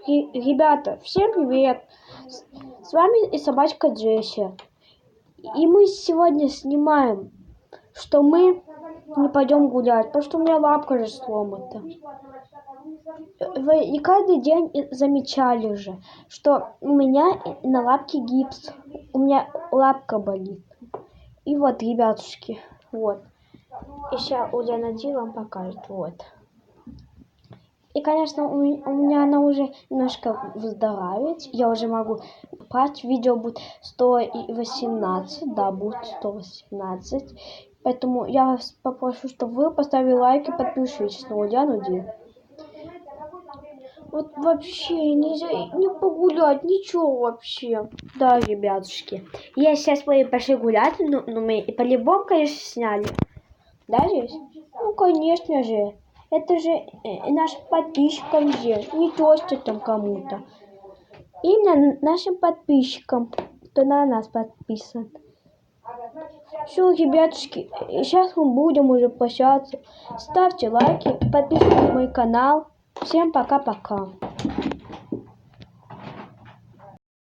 Ребята, всем привет! С вами и собачка Джесси. И мы сегодня снимаем, что мы не пойдем гулять, потому что у меня лапка же сломана. Вы не каждый день замечали же, что у меня на лапке гипс. У меня лапка болит. И вот, ребятушки, вот. И сейчас уже Надя вам покажет, вот. И, конечно, у меня она уже немножко выздоравливает. Я уже могу брать. Видео будет 118. Да, будет 118. Поэтому я вас попрошу, чтобы вы поставили лайк и подпишитесь на Ульяну Ди. Вот вообще нельзя не погулять, ничего вообще. Да, ребятушки. Я сейчас пошли гулять, но мы и по-любому, конечно, сняли. Да, здесь? Ну, конечно же. Это же наш подписчикам же, не то, что там кому-то. Именно нашим подписчикам, кто на нас подписан. Все, ребятушки, сейчас мы будем уже прощаться. Ставьте лайки, подписывайтесь на мой канал. Всем пока-пока.